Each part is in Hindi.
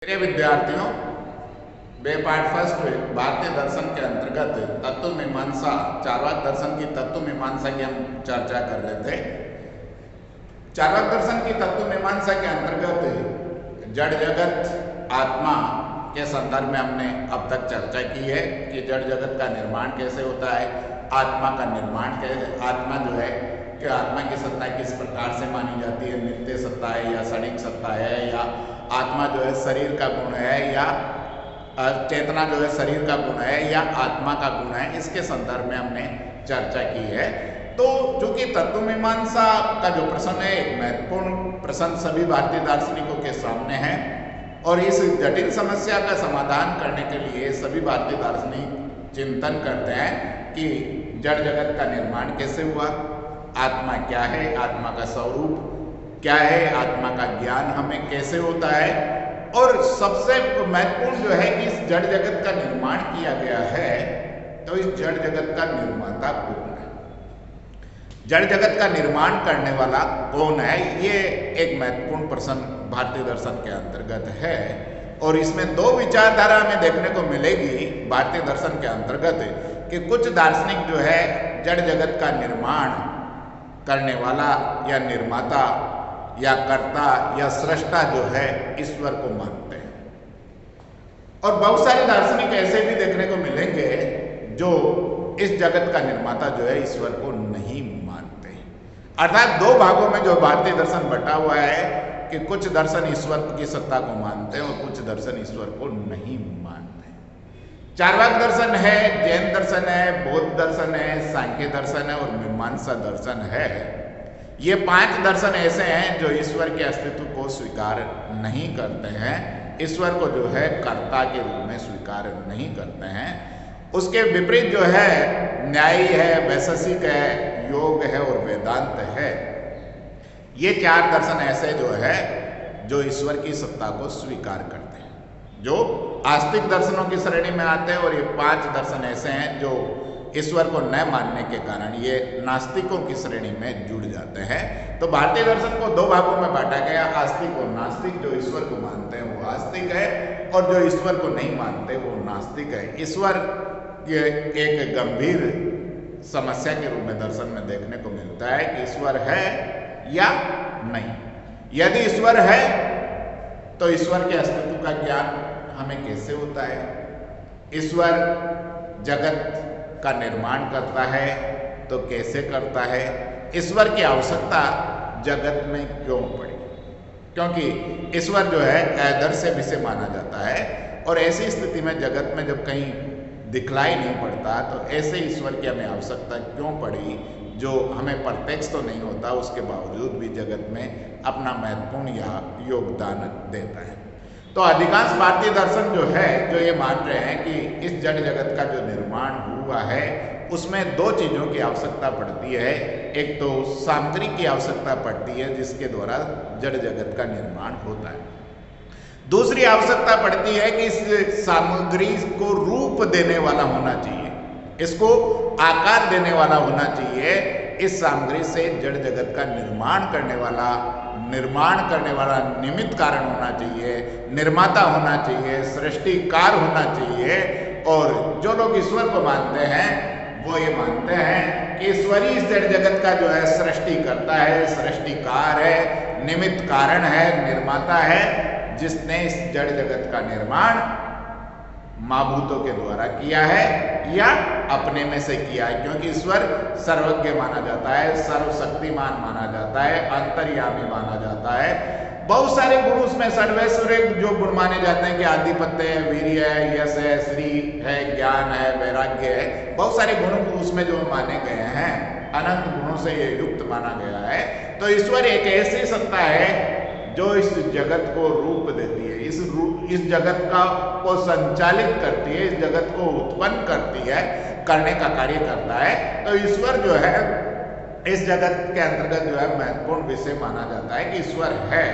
प्रिय विद्यार्थियों, वे पाठ फर्स्ट भारतीय दर्शन के अंतर्गत तत्व मीमांसा चार्वाक दर्शन की तत्व मीमांसा की हम चर्चा कर रहे थे। चार्वाक दर्शन की तत्व मीमांसा के अंतर्गत जड़ जगत आत्मा के संदर्भ में हमने अब तक चर्चा की है कि जड़ जगत का निर्माण कैसे होता है, आत्मा का निर्माण कैसे, आत्मा जो है कि आत्मा की सत्ता किस प्रकार से मानी जाती है, नित्य सत्ता है या क्षणिक सत्ता है, या आत्मा जो है शरीर का गुण है, या चेतना जो है शरीर का गुण है या आत्मा का गुण है, इसके संदर्भ में हमने चर्चा की है। तो चूंकि तत्व मीमांसा का जो प्रश्न है एक महत्वपूर्ण प्रश्न सभी भारतीय दार्शनिकों के सामने है और इस जटिल समस्या का समाधान करने के लिए सभी भारतीय दार्शनिक चिंतन करते हैं कि जड़ जगत का निर्माण कैसे हुआ, आत्मा क्या है, आत्मा का स्वरूप क्या है, आत्मा का ज्ञान हमें कैसे होता है, और सबसे महत्वपूर्ण जो है कि इस जड़ जगत का निर्माण किया गया है तो इस जड़ जगत का निर्माता कौन है, जड़ जगत का निर्माण करने वाला कौन है, ये एक महत्वपूर्ण प्रश्न भारतीय दर्शन के अंतर्गत है। और इसमें दो विचारधारा हमें देखने को मिलेगी भारतीय दर्शन के अंतर्गत कि कुछ दार्शनिक जो है जड़ जगत का निर्माण करने वाला या निर्माता या कर्ता या सृष्टा जो है ईश्वर को मानते हैं, और बहुत सारे दार्शनिक ऐसे भी देखने को मिलेंगे जो इस जगत का निर्माता जो है ईश्वर को नहीं मानते। अर्थात दो भागों में जो भारतीय दर्शन बटा हुआ है कि कुछ दर्शन ईश्वर की सत्ता को मानते हैं और कुछ दर्शन ईश्वर को नहीं मानते। चार्वाक दर्शन है, जैन दर्शन है, बौद्ध दर्शन है, सांख्य दर्शन है और मीमांसा दर्शन है। ये पांच दर्शन ऐसे हैं जो ईश्वर के अस्तित्व को स्वीकार नहीं करते हैं, ईश्वर को जो है कर्ता के रूप में स्वीकार नहीं करते हैं। उसके विपरीत जो है न्यायी है, वैशेषिक है, योग है और वेदांत है। ये चार दर्शन ऐसे जो है जो ईश्वर की सत्ता को स्वीकार करते हैं, जो आस्तिक दर्शनों की श्रेणी में आते हैं, और ये पांच दर्शन ऐसे हैं जो ईश्वर को न मानने के कारण ये नास्तिकों की श्रेणी में जुड़ जाते हैं। तो भारतीय दर्शन को दो भागों में बांटा गया, आस्तिक और नास्तिक। जो ईश्वर को मानते हैं वो आस्तिक है और जो ईश्वर को नहीं मानते वो नास्तिक है। ईश्वर के एक गंभीर समस्या के रूप में दर्शन में देखने को मिलता है कि ईश्वर है या नहीं। यदि ईश्वर है तो ईश्वर के अस्तित्व का ज्ञान हमें कैसे होता है, ईश्वर जगत का निर्माण करता है तो कैसे करता है, ईश्वर की आवश्यकता जगत में क्यों पड़ी, क्योंकि ईश्वर जो है आदर्श विषय माना जाता है और ऐसी स्थिति में जगत में जब कहीं दिखलाई नहीं पड़ता तो ऐसे ईश्वर की हमें आवश्यकता क्यों पड़ी जो हमें प्रत्यक्ष तो नहीं होता, उसके बावजूद भी जगत में अपना महत्वपूर्ण योगदान देता है। तो अधिकांश भारतीय दर्शन जो है जो ये मान रहे हैं कि इस जड़ जगत का जो निर्माण हुआ है उसमें दो चीज़ों की आवश्यकता पड़ती है। एक तो सामग्री की आवश्यकता पड़ती है जिसके द्वारा जड़ जगत का निर्माण होता है, दूसरी आवश्यकता पड़ती है कि इस सामग्री को रूप देने वाला होना चाहिए, इसको आकार देने वाला होना चाहिए। इस सामग्री से जड़ जगत का निर्माण करने वाला निमित्त कारण होना चाहिए, निर्माता होना चाहिए, सृष्टिकार होना चाहिए। और जो लोग ईश्वर को मानते हैं वो ये मानते हैं कि ईश्वर ही इस जड़ जगत का जो है सृष्टि करता है, सृष्टिकार है, निमित्त कारण है, निर्माता है, जिसने इस जड़ जगत का निर्माण माभूतों के द्वारा किया है या अपने में से किया है, क्योंकि ईश्वर सर्वज्ञ माना जाता है, सर्वशक्तिमान माना जाता है, अंतर्यामी माना जाता है। बहुत सारे गुण उसमें सर्वैश्वर्य जो गुण माने जाते हैं कि आधिपत्य है, वीर्य है, यश है, श्री है, ज्ञान है, वैराग्य है, बहुत सारे गुण उसमें जो माने गए हैं, अनंत गुणों से ये युक्त माना गया है। तो ईश्वर एक ऐसी सत्ता है जो इस जगत को रूप देती है, इस जगत को संचालित करती है, इस जगत को उत्पन्न करती है, करने का कार्य करता है। तो ईश्वर जो है इस जगत के अंतर्गत जो है महत्वपूर्ण विषय माना जाता है कि ईश्वर है।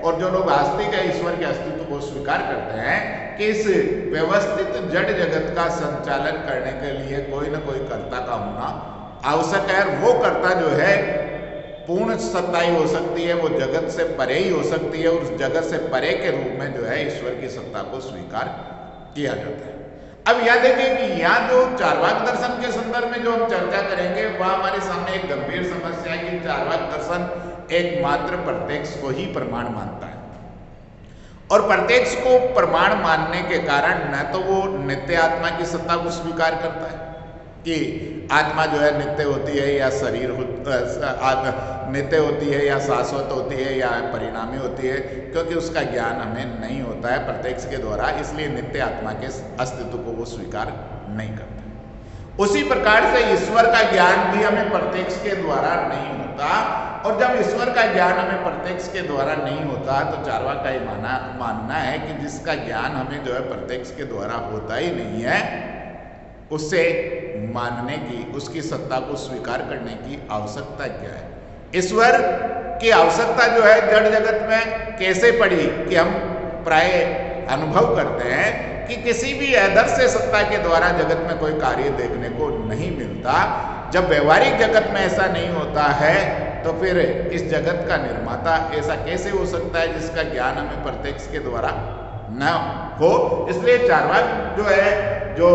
और जो लोग आस्तिक है ईश्वर के अस्तित्व को स्वीकार करते हैं कि इस व्यवस्थित जड़ जगत का संचालन करने के लिए कोई न कोई कर्ता का होना आवश्यक है, वो कर्ता जो है पूर्ण सत्ता ही हो सकती है, वो जगत से परे ही हो सकती है, और उस जगत से परे के रूप में जो है ईश्वर की सत्ता को स्वीकार किया जाता है। अब यह देखिए कि यहाँ जो चार्वाक दर्शन के संदर्भ में जो हम चर्चा करेंगे वह हमारे सामने एक गंभीर समस्या है कि चार्वाक दर्शन एकमात्र प्रत्यक्ष को ही प्रमाण मानता है, और प्रत्यक्ष को प्रमाण मानने के कारण न तो वो नित्य आत्मा की सत्ता को स्वीकार करता है कि आत्मा जो है नित्य होती है या शरीर नित्य होती है या शाश्वत होती है या परिणामी होती है, क्योंकि उसका ज्ञान हमें नहीं होता है प्रत्यक्ष के द्वारा, इसलिए नित्य आत्मा के अस्तित्व को वो स्वीकार नहीं करता। उसी प्रकार से ईश्वर का ज्ञान भी हमें प्रत्यक्ष के द्वारा नहीं होता, और जब ईश्वर का ज्ञान हमें प्रत्यक्ष के द्वारा नहीं होता तो चार्वाक का ये मानना है कि जिसका ज्ञान हमें जो है प्रत्यक्ष के द्वारा होता ही नहीं है, उससे मानने की, उसकी सत्ता को स्वीकार करने की आवश्यकता क्या है। ईश्वर की आवश्यकता जो है जड़ जगत में कैसे पड़ी कि हम प्राय अनुभव करते हैं कि किसी भी आदर्श सत्ता के द्वारा जगत में कोई कार्य देखने को नहीं मिलता। जब व्यवहारिक जगत में ऐसा नहीं होता है तो फिर इस जगत का निर्माता ऐसा कैसे हो सकता है जिसका ज्ञान हमें प्रत्यक्ष के द्वारा न हो। इसलिए चार्वाक जो है, जो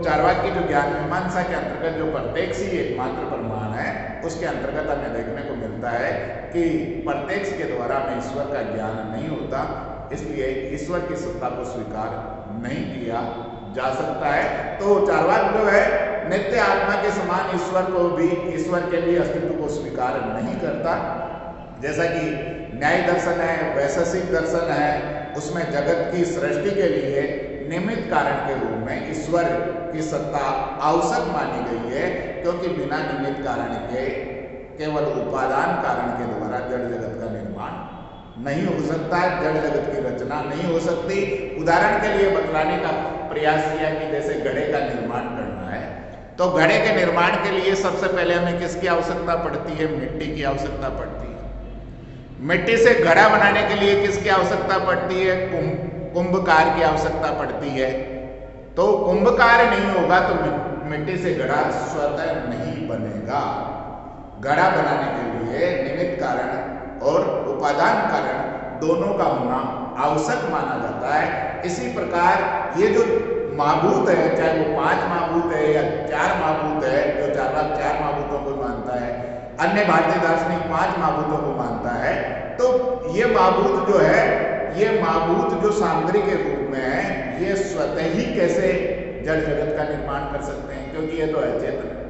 चार्वाक की जो ज्ञान मीमांसा के अंतर्गत जो प्रत्यक्ष ही एकमात्र प्रमाण है, उसके अंतर्गत हमें देखने को मिलता है कि प्रत्यक्ष के द्वारा हमें ईश्वर का ज्ञान नहीं होता, इसलिए ईश्वर की सत्ता को स्वीकार नहीं किया जा सकता है। तो चार्वाक जो है नित्य आत्मा के समान ईश्वर को भी, ईश्वर के लिए अस्तित्व को स्वीकार नहीं करता। जैसा कि न्याय दर्शन है, वैशेषिक दर्शन है, उसमें जगत की सृष्टि के लिए निमित्त कारण के रूप में ईश्वर की सत्ता आवश्यक मानी गई है, क्योंकि बिना निमित्त कारण के केवल उपादान कारण के द्वारा जड़ जगत का निर्माण नहीं हो सकता है, जड़ जगत की रचना नहीं हो सकती। उदाहरण के लिए बतलाने का प्रयास किया कि जैसे घड़े का निर्माण करना है, तो घड़े के निर्माण के लिए सबसे पहले हमें किसकी आवश्यकता पड़ती है? मिट्टी की आवश्यकता पड़ती है। मिट्टी से घड़ा बनाने के लिए किसकी आवश्यकता पड़ती है? कुंभकार की आवश्यकता पड़ती है। तो कुंभकार नहीं होगा तो मिट्टी से घड़ा स्वतः नहीं बनेगा। घड़ा बनाने के लिए निमित्त कारण और उपादान कारण दोनों का होना आवश्यक माना जाता है। इसी प्रकार ये जो महाभूत है, चाहे वो 5 महाभूत है या 4 महाभूत है, जो चार्वाक 4 महाभूतों को मानता है, अन्य भारतीय दार्शनिक 5 महाभूतों को मानता है, तो ये महाभूत जो है, ये महाभूत जो सामग्री के रूप में है, ये स्वतः ही कैसे जड़ जगत का निर्माण कर सकते हैं? क्योंकि ये तो अचेतन है।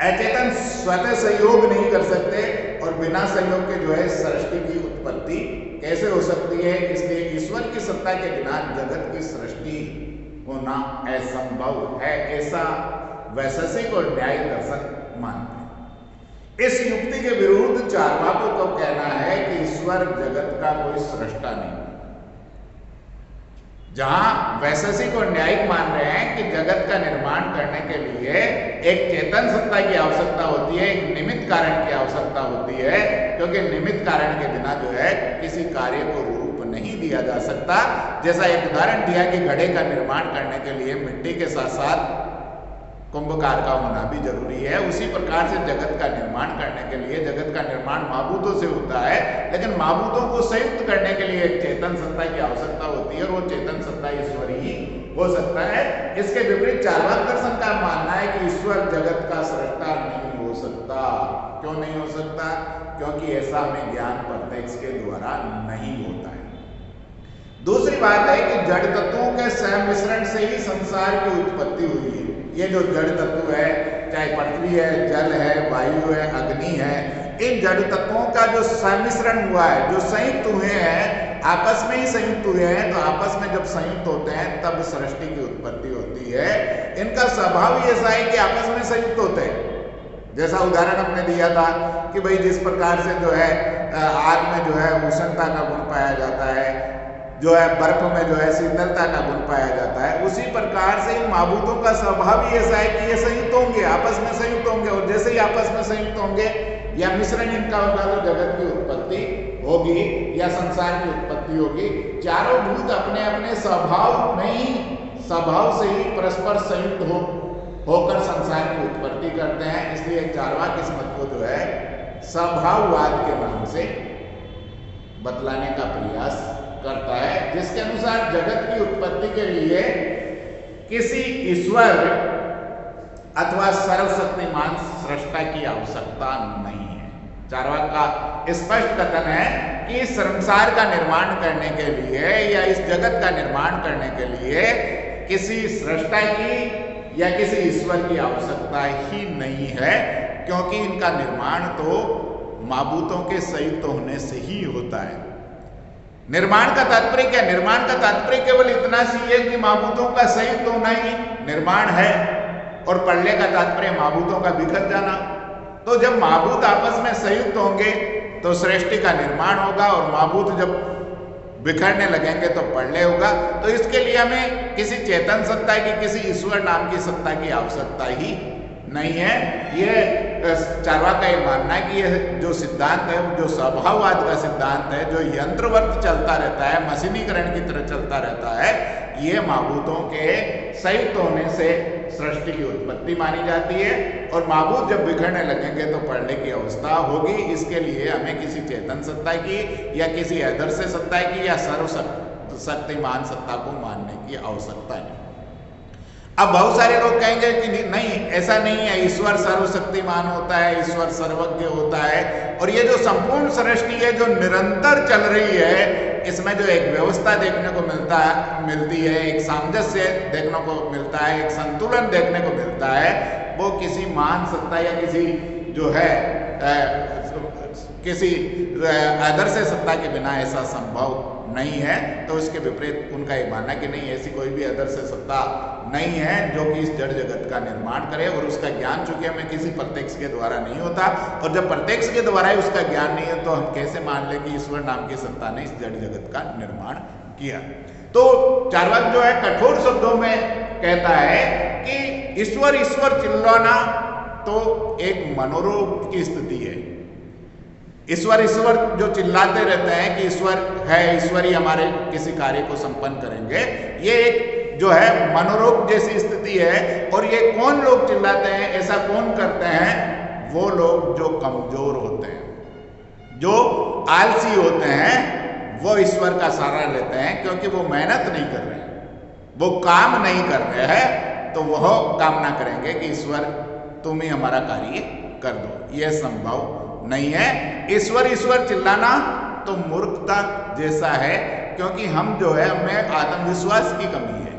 अचेतन स्वतः सहयोग नहीं कर सकते, और बिना सहयोग के जो है सृष्टि की उत्पत्ति कैसे हो सकती है? इसलिए ईश्वर की सत्ता के बिना जगत की सृष्टि होना असंभव है, ऐसा वैशेषिक और न्याय दर्शन मानते हैं। इस युक्ति के विरुद्ध चार्वाकों का कहना है कि ईश्वर जगत का कोई सृष्टा नहीं। जहां वैशेषिक और न्यायिक मान रहे हैं कि जगत का निर्माण करने के लिए एक चेतन सत्ता की आवश्यकता होती है, एक निमित्त कारण की आवश्यकता होती है, क्योंकि निमित्त कारण के बिना जो है किसी कार्य को रूप नहीं दिया जा सकता। जैसा एक उदाहरण दिया कि घड़े का निर्माण करने के लिए मिट्टी के साथ साथ कुंभकार का होना भी जरूरी है, उसी प्रकार से जगत का निर्माण करने के लिए, जगत का निर्माण महाभूतों से होता है, लेकिन महाभूतों को संयुक्त करने के लिए एक चेतन सत्ता की आवश्यकता होती है, और वो चेतन सत्ता ईश्वर ही हो सकता है। इसके विपरीत चार्वाक दर्शन का मानना है कि ईश्वर जगत का सृष्टा नहीं हो सकता। क्यों नहीं हो सकता? क्योंकि ऐसा हमें ज्ञान प्रत्यक्ष के द्वारा नहीं होता है। दूसरी बात है कि जड़ तत्वों के सम्मिश्रण से ही संसार की उत्पत्ति हुई है। ये जो जड़ तत्व है, चाहे पृथ्वी है, जल है, वायु है, अग्नि है, इन जड़ तत्वों का जो सम्मिश्रण हुआ है, जो संयुक्त हुए हैं, आपस में ही संयुक्त हुए हैं, तो आपस में जब संयुक्त होते हैं तब सृष्टि की उत्पत्ति होती है। इनका स्वभाव ही ऐसा है कि आपस में संयुक्त होते हैं। जैसा उदाहरण हमने दिया था कि भाई जिस प्रकार से जो है आग में जो है उष्णता का गुण पाया जाता है, जो है बर्फ में जो है शीतलता का गुण पाया जाता है, उसी प्रकार से इन महाभूतों का स्वभाव ही ऐसा है कि ये संयुक्त होंगे, आपस में संयुक्त होंगे, और जैसे ही आपस में संयुक्त होंगे या मिश्रण इनका होगा तो जगत की उत्पत्ति होगी या संसार की उत्पत्ति होगी। चारों भूत अपने अपने स्वभाव में ही, स्वभाव से ही परस्पर संयुक्त होकर संसार की उत्पत्ति करते हैं। इसलिए चार्वाक इस मत को जो है स्वभाववाद के नाम से बतलाने का प्रयास करता है, जिसके अनुसार जगत की उत्पत्ति के लिए किसी ईश्वर अथवा सर्वशक्तिमान सृष्टा की आवश्यकता नहीं है। चार्वाक का स्पष्ट कथन है कि इस संसार का निर्माण करने के लिए या इस जगत का निर्माण करने के लिए किसी सृष्टा की या किसी ईश्वर की आवश्यकता ही नहीं है, क्योंकि इनका निर्माण तो माबूतों के संयुक्त होने से ही होता है। निर्माण का तात्पर्य क्या? निर्माण का तात्पर्य केवल इतना सी है कि माबूतों का संयुक्त होना ही निर्माण है, और प्रलय का तात्पर्य माबूतों का बिखर जाना। तो जब माबूत आपस में संयुक्त होंगे तो सृष्टि का निर्माण होगा, और माबूत जब बिखरने लगेंगे तो प्रलय होगा। तो इसके लिए हमें किसी चेतन सत्ता की, किसी ईश्वर नाम की सत्ता की आवश्यकता ही नहीं है। ये चार्वाक का ये मानना है कि यह जो सिद्धांत है, जो स्वभाववाद का सिद्धांत है, जो यंत्रवत चलता रहता है, मशीनीकरण की तरह चलता रहता है, ये माबूतों के संयुक्त होने से सृष्टि की उत्पत्ति मानी जाती है, और माबूत जब बिखरने लगेंगे तो प्रलय की अवस्था होगी। इसके लिए हमें किसी चेतन सत्ता की या किसी आदर्श सत्ता की या सर्वशक्तिमान सत्ता को मानने की आवश्यकता नहीं। अब बहुत सारे लोग कहेंगे कि नहीं, ऐसा नहीं है, ईश्वर सर्वशक्तिमान होता है, ईश्वर सर्वज्ञ होता है, और ये जो संपूर्ण सृष्टि है जो निरंतर चल रही है, इसमें जो एक व्यवस्था देखने को मिलती है, एक सामंजस्य देखने को मिलता है, एक संतुलन देखने को मिलता है, वो किसी महान सत्ता या किसी जो है किसी आदर्श सत्ता के बिना ऐसा संभव नहीं है। तो इसके विपरीत उनका ये मानना कि नहीं, ऐसी कोई भी आदर्श सत्ता नहीं है जो कि इस जड़ जगत का निर्माण करे, और उसका ज्ञान चूंकि हमें किसी प्रत्यक्ष के द्वारा नहीं होता, और जब प्रत्यक्ष के द्वारा ही उसका ज्ञान नहीं है तो हम कैसे मान ले कि ईश्वर नाम की सत्ता ने इस जड़ जगत का निर्माण किया। तो चार्वाक जो है कठोर शब्दों में कहता है कि ईश्वर ईश्वर चिल्लाना तो एक मनोरोग की स्थिति है। ईश्वर ईश्वर जो चिल्लाते रहते हैं कि ईश्वर है, ईश्वर ही हमारे किसी कार्य को संपन्न करेंगे, ये एक जो है मनोरोग जैसी स्थिति है। और ये कौन लोग चिल्लाते हैं, ऐसा कौन करते हैं? वो लोग जो कमजोर होते हैं, जो आलसी होते हैं, वो ईश्वर का सहारा लेते हैं, क्योंकि वो मेहनत नहीं कर रहे हैं, वो काम नहीं कर रहे हैं, तो वह कामना करेंगे कि ईश्वर तुम ही हमारा कार्य कर दो। यह संभव नहीं है। ईश्वर ईश्वर चिल्लाना तो मूर्खता जैसा है, क्योंकि हम जो है, हमें आत्मविश्वास की कमी है,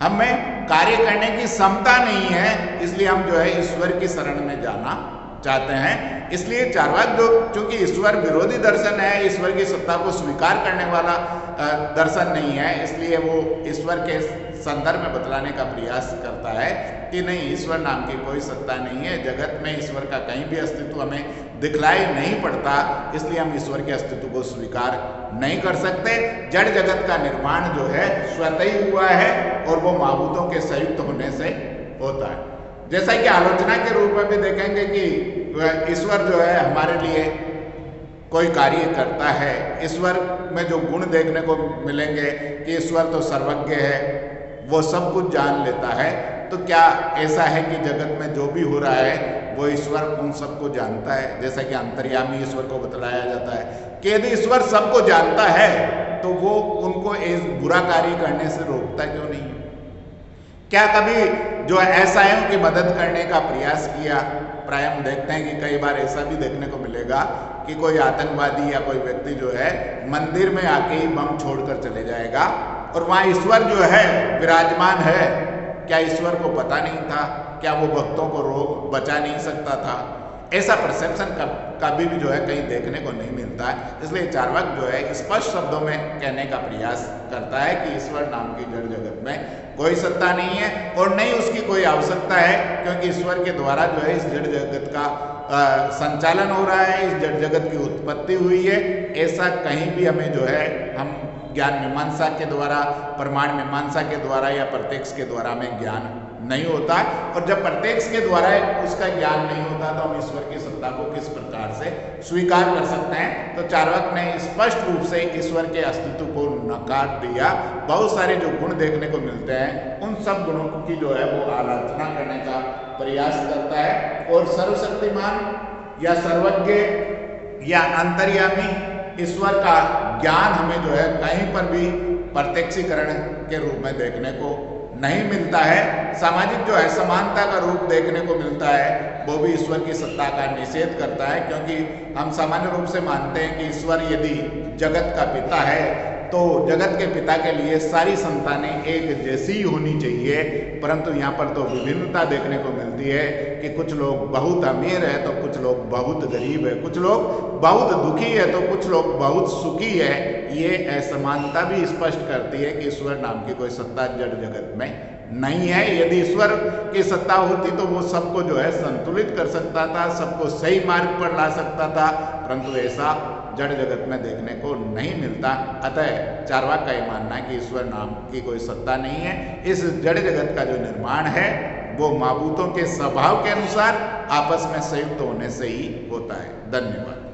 हमें कार्य करने की क्षमता नहीं है, इसलिए हम जो है ईश्वर की शरण में जाना चाहते हैं। इसलिए चार्वाक जो चूंकि ईश्वर विरोधी दर्शन है, ईश्वर की सत्ता को स्वीकार करने वाला दर्शन नहीं है, इसलिए वो ईश्वर के संदर्भ में बतलाने का प्रयास करता है कि नहीं, ईश्वर नाम की कोई सत्ता नहीं है, जगत में ईश्वर का कहीं भी अस्तित्व हमें दिखलाई नहीं पड़ता, इसलिए हम ईश्वर के अस्तित्व को स्वीकार नहीं कर सकते। जड़ जगत का निर्माण जो है स्वतः ही हुआ है, और वो माबूतों के संयुक्त होने से होता है। जैसा कि आलोचना के रूप में भी देखेंगे कि ईश्वर जो है हमारे लिए कोई कार्य करता है, ईश्वर में जो गुण देखने को मिलेंगे कि ईश्वर तो सर्वज्ञ है, वो सब कुछ जान लेता है। तो क्या ऐसा है कि जगत में जो भी हो रहा है वो ईश्वर उन सबको जानता है? जैसा कि अंतर्यामी ईश्वर को बतलाया जाता है कि यदि ईश्वर सबको जानता है तो वो उनको एक बुरा कार्य करने से रोकता क्यों नहीं? क्या कभी जो ऐसाइयों की मदद करने का प्रयास किया? प्राय हम देखते हैं कि कई बार ऐसा भी देखने को मिलेगा कि कोई आतंकवादी या कोई व्यक्ति जो है मंदिर में आके ही बम छोड़कर चले जाएगा, और वहाँ ईश्वर जो है विराजमान है। क्या ईश्वर को पता नहीं था? क्या वो भक्तों को रोक बचा नहीं सकता था? ऐसा परसेप्शन कभी भी जो है कहीं देखने को नहीं मिलता है। इसलिए चार्वाक जो है स्पष्ट शब्दों में कहने का प्रयास करता है कि ईश्वर नाम की जड़ जगत में कोई सत्ता नहीं है, और नहीं उसकी कोई आवश्यकता है, क्योंकि ईश्वर के द्वारा जो है इस जड़ जगत का संचालन हो रहा है, इस जड़ जगत की उत्पत्ति हुई है। ऐसा कहीं भी हमें जो है हम ज्ञान मीमांसा के द्वारा, प्रमाण मीमांसा के द्वारा या प्रत्यक्ष के द्वारा हमें ज्ञान नहीं होता। और जब प्रत्यक्ष के द्वारा उसका ज्ञान नहीं होता तो हम ईश्वर की सत्ता को किस प्रकार से स्वीकार कर सकते हैं? तो चार्वाक ने स्पष्ट रूप से ईश्वर के अस्तित्व को नकार दिया। बहुत सारे जो गुण देखने को मिलते हैं उन सब गुणों की जो है वो आलोचना करने का प्रयास करता है, और सर्वशक्तिमान या सर्वज्ञ या अंतर्यामी ईश्वर का ज्ञान हमें जो है कहीं पर भी प्रत्यक्षीकरण के रूप में देखने को नहीं मिलता है। सामाजिक जो है समानता का रूप देखने को मिलता है, वो भी ईश्वर की सत्ता का निषेध करता है, क्योंकि हम सामान्य रूप से मानते हैं कि ईश्वर यदि जगत का पिता है तो जगत के पिता के लिए सारी संतानें एक जैसी ही होनी चाहिए। परंतु यहाँ पर तो विभिन्नता देखने को मिलती है कि कुछ लोग बहुत अमीर है तो कुछ लोग बहुत गरीब है, कुछ लोग बहुत दुखी है तो कुछ लोग बहुत सुखी है। ये असमानता भी स्पष्ट करती है कि ईश्वर नाम की कोई सत्ता जड़ जगत में नहीं है। यदि ईश्वर की सत्ता होती तो वो सबको जो है संतुलित कर सकता था, सबको सही मार्ग पर ला सकता था, परंतु ऐसा जड़ जगत में देखने को नहीं मिलता। अतः चार्वाक का ये मानना है कि ईश्वर नाम की कोई सत्ता नहीं है। इस जड़ जगत का जो निर्माण है वो माबूतों के स्वभाव के अनुसार आपस में संयुक्त होने से ही होता है। धन्यवाद।